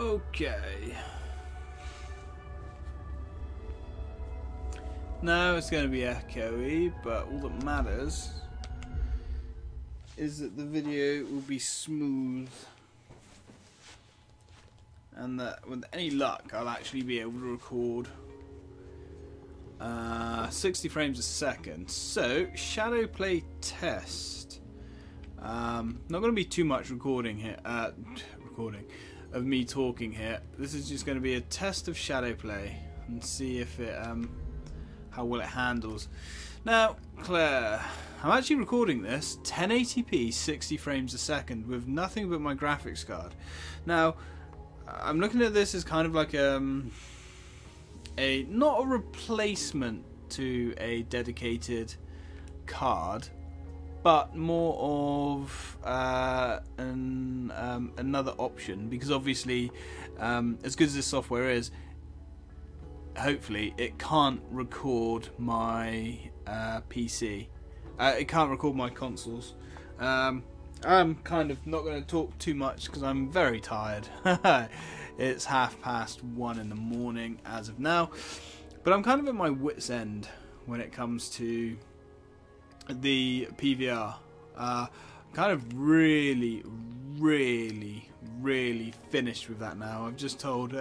Okay. Now it's going to be echoey, but all that matters is that the video will be smooth and that with any luck I'll actually be able to record 60 frames a second. So, Shadow play test. Not going to be too much recording here. Of me talking here. This is just going to be a test of Shadow play and see if it how well it handles. Now, Claire, I'm actually recording this 1080p 60 frames a second with nothing but my graphics card. Now, I'm looking at this as kind of like not a replacement to a dedicated card, but more of another option, because obviously as good as this software is, hopefully it can't record my PC. It can't record my consoles. I'm kind of not going to talk too much because I'm very tired. It's 1:30 in the morning as of now, but I'm kind of at my wit's end when it comes to the PVR. Kind of really finished with that now. I've just told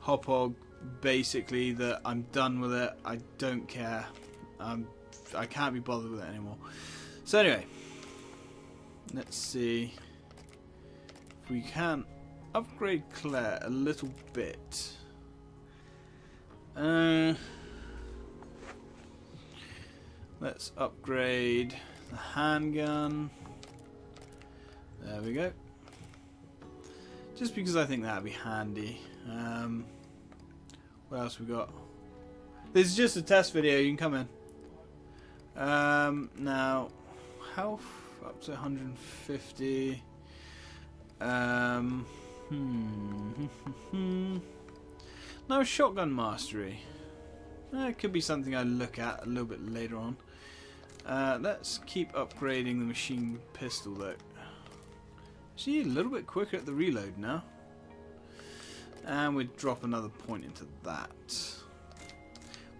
Hopog basically that I'm done with it. I don't care. I can't be bothered with it anymore. So anyway, let's see if we can upgrade Claire a little bit. Let's upgrade the handgun. There we go. Just because I think that'd be handy. What else we got? This is just a test video. You can come in. Now, health up to 150. No, shotgun mastery. It could be something I look at a little bit later on. Let's keep upgrading the machine pistol though. Actually, a little bit quicker at the reload now. And we drop another point into that.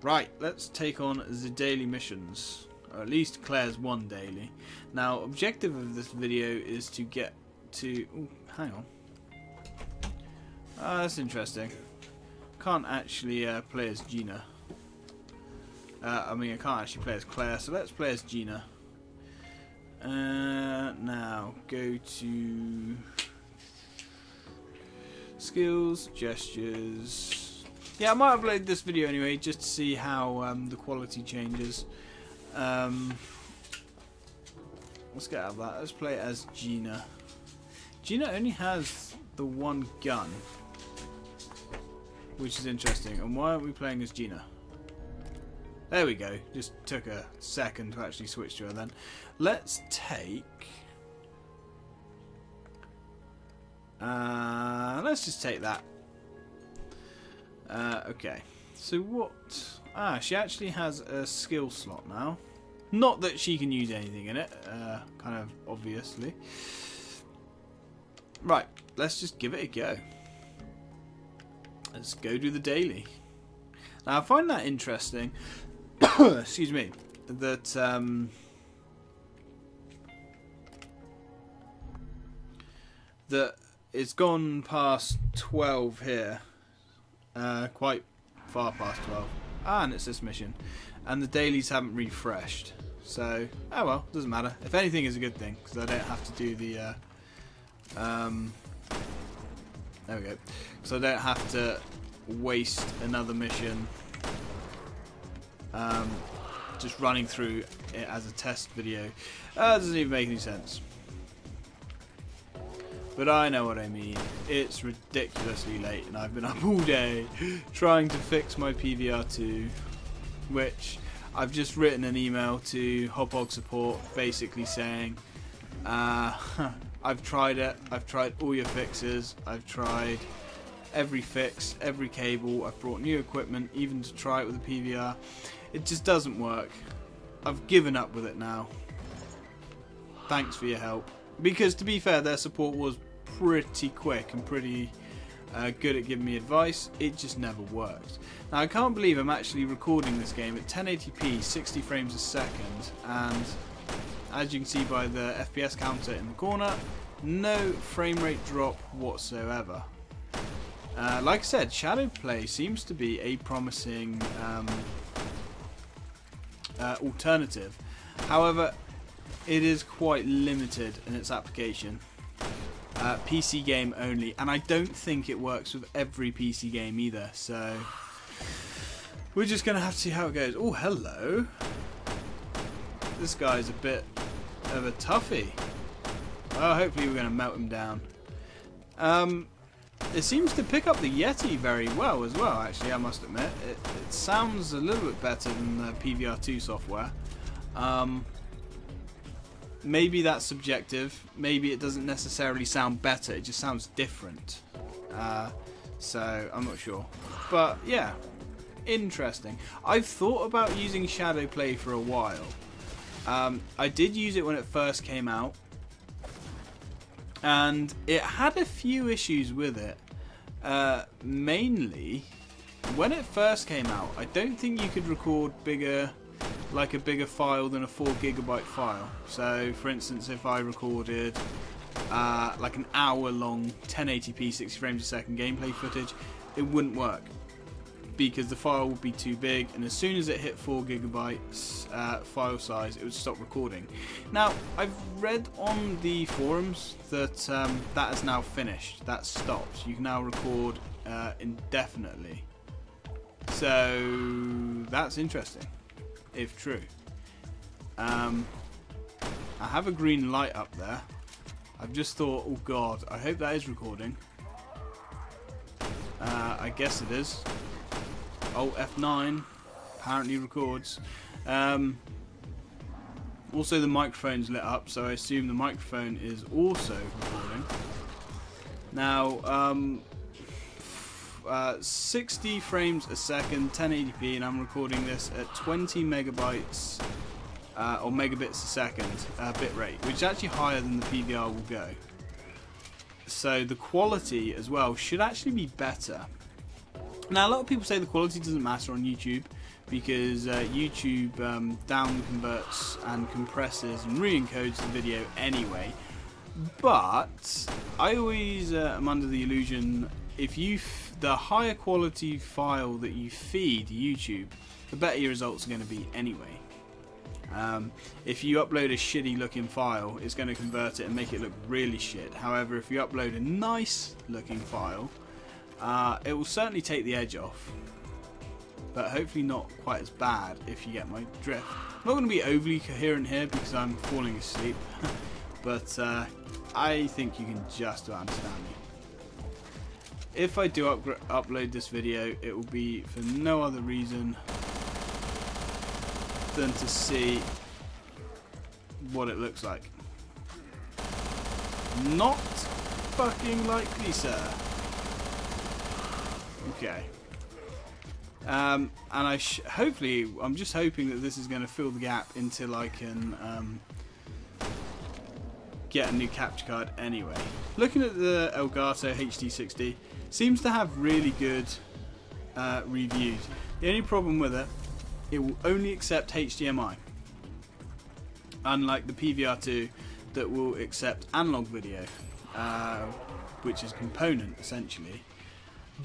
Right, let's take on the daily missions. Or at least Claire's one daily. Now, objective of this video is to get to... Ooh, hang on. That's interesting. Can't actually play as Gina. I mean, I can't actually play as Claire, so let's play as Gina. Now, go to skills, gestures. Yeah, I might upload this video anyway, just to see how the quality changes. Let's get out of that. Let's play as Gina. Gina only has the one gun, which is interesting. And why aren't we playing as Gina? There we go. Just took a second to actually switch to her then. Let's take... let's just take that. Okay. So what... she actually has a skill slot now. Not that she can use anything in it. Kind of obviously. Right. Let's just give it a go. Let's go do the daily. Now I find that interesting. Excuse me. That that it's gone past 12 here. Quite far past 12. And it's this mission. And the dailies haven't refreshed. So, oh well, doesn't matter. If anything, is a good thing, because I don't have to do the there we go. So I don't have to waste another mission just running through it as a test video. Doesn't even make any sense. But I know what I mean. It's ridiculously late and I've been up all day trying to fix my PVR2, which I've just written an email to Hopog support basically saying I've tried it, I've tried all your fixes, I've tried every fix, every cable, I've brought new equipment even to try it with the PVR. It just doesn't work. I've given up with it now. Thanks for your help. Because to be fair, their support was pretty quick and pretty good at giving me advice. It just never worked. Now I can't believe I'm actually recording this game at 1080p 60 frames a second, and as you can see by the FPS counter in the corner, no frame rate drop whatsoever. Like I said, Shaddow Play seems to be a promising alternative. However, it is quite limited in its application. PC game only, and I don't think it works with every PC game either, so we're just going to have to see how it goes. Oh, hello. This guy's a bit of a toughie. Well, hopefully we're going to melt him down. It seems to pick up the Yeti very well as well, actually, I must admit. It sounds a little bit better than the PVR2 software. Maybe that's subjective. Maybe it doesn't necessarily sound better. It just sounds different. So, I'm not sure. But, yeah. Interesting. I've thought about using Shaddow Play for a while. I did use it when it first came out. And it had a few issues with it. Mainly, when it first came out, I don't think you could record bigger, like a bigger file than a 4 GB file. So, for instance, if I recorded like an hour-long 1080p 60 frames a second gameplay footage, it wouldn't work because the file would be too big, and as soon as it hit 4 GB file size, it would stop recording. Now, I've read on the forums that that is now finished. That stopped. You can now record indefinitely. So that's interesting, if true. I have a green light up there. I've just thought, oh god, I hope that is recording. I guess it is. Oh, F9 apparently records. Also, the microphone's lit up, so I assume the microphone is also recording. Now, 60 frames a second, 1080p, and I'm recording this at 20 megabytes or megabits a second bit rate, which is actually higher than the PVR will go. So the quality as well should actually be better. Now, a lot of people say the quality doesn't matter on YouTube because YouTube down converts and compresses and re-encodes the video anyway. But I always am under the illusion if the higher quality file that you feed YouTube, the better your results are going to be anyway. If you upload a shitty looking file, it's going to convert it and make it look really shit. However, if you upload a nice looking file, it will certainly take the edge off, but hopefully not quite as bad, if you get my drift. I'm not going to be overly coherent here because I'm falling asleep, but I think you can just about understand me. If I do upload this video, it will be for no other reason than to see what it looks like. Not fucking likely, sir. Okay. And hopefully, I'm just hoping that this is going to fill the gap until I can get a new capture card anyway. Looking at the Elgato HD60, seems to have really good reviews. The only problem with it, it will only accept HDMI, unlike the PVR2 that will accept analog video, which is component essentially.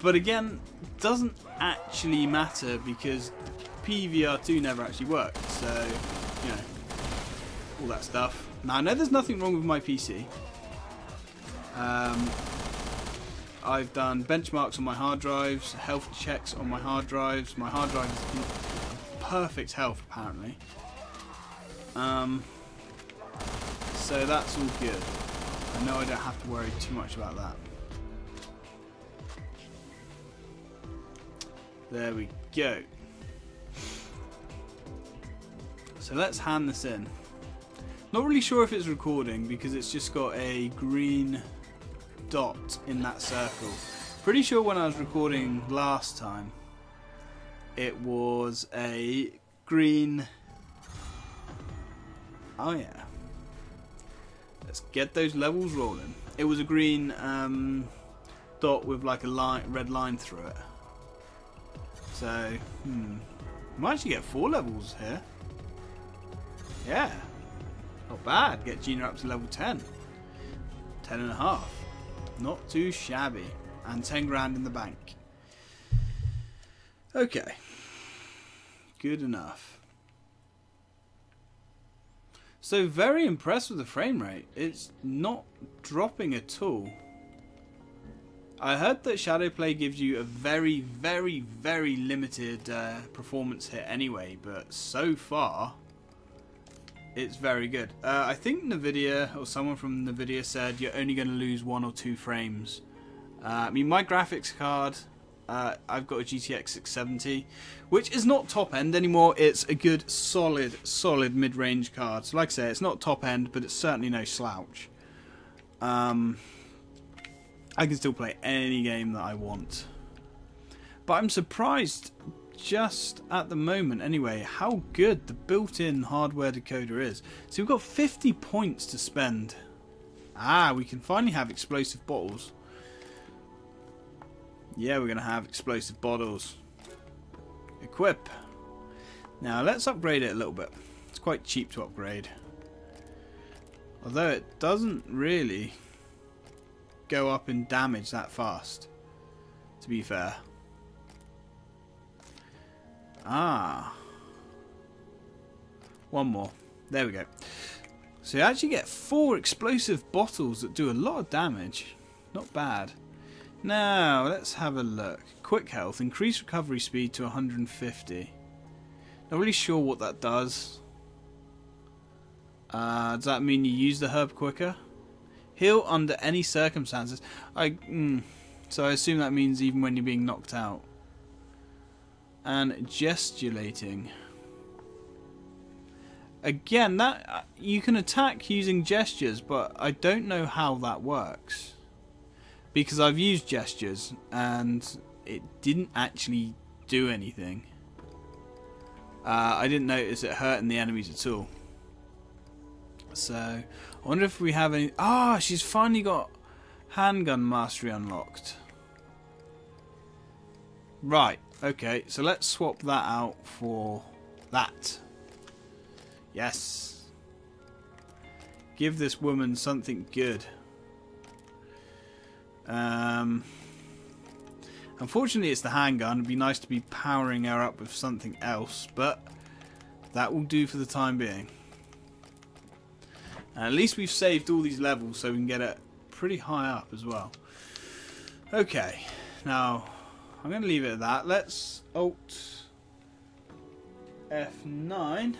But again, doesn't actually matter because PVR2 never actually worked, so, you know, all that stuff. Now, I know there's nothing wrong with my PC. I've done benchmarks on my hard drives, health checks on my hard drives. My hard drive is in perfect health, apparently. So that's all good. I know I don't have to worry too much about that. There we go. So let's hand this in. Not really sure if it's recording because it's just got a green dot in that circle. Pretty sure when I was recording last time it was a green... Oh yeah. Let's get those levels rolling. It was a green dot with like a red line through it. So, might actually get 4 levels here. Yeah, not bad. Get Gina up to level 10. 10.5. Not too shabby. And 10 grand in the bank. Okay. Good enough. So very impressed with the frame rate. It's not dropping at all. I heard that Shadow Play gives you a very, very, very limited performance hit anyway, but so far it's very good. I think Nvidia, or someone from Nvidia, said you're only going to lose 1 or 2 frames. I mean, my graphics card, I've got a GTX 670, which is not top end anymore. It's a good, solid mid-range card. So like I say, it's not top end, but it's certainly no slouch. I can still play any game that I want. But I'm surprised, just at the moment anyway, how good the built-in hardware decoder is. So we've got 50 points to spend. We can finally have explosive bottles. Yeah, we're going to have explosive bottles. Equip. Now let's upgrade it a little bit. It's quite cheap to upgrade. Although it doesn't really go up in damage that fast, to be fair. One more. There we go. So you actually get 4 explosive bottles that do a lot of damage. Not bad. Now, let's have a look. Quick health. Increase recovery speed to 150. Not really sure what that does. Does that mean you use the herb quicker? Heal under any circumstances. So I assume that means even when you're being knocked out. And gesticulating. Again, that you can attack using gestures, but I don't know how that works. Because I've used gestures and it didn't actually do anything. I didn't notice it hurting the enemies at all. So, I wonder if we have any... she's finally got handgun mastery unlocked. Right, okay, so let's swap that out for that. Yes. Give this woman something good. Unfortunately it's the handgun. It'd be nice to be powering her up with something else, but that will do for the time being. And at least we've saved all these levels so we can get it pretty high up as well. Okay, now I'm going to leave it at that. Let's Alt F9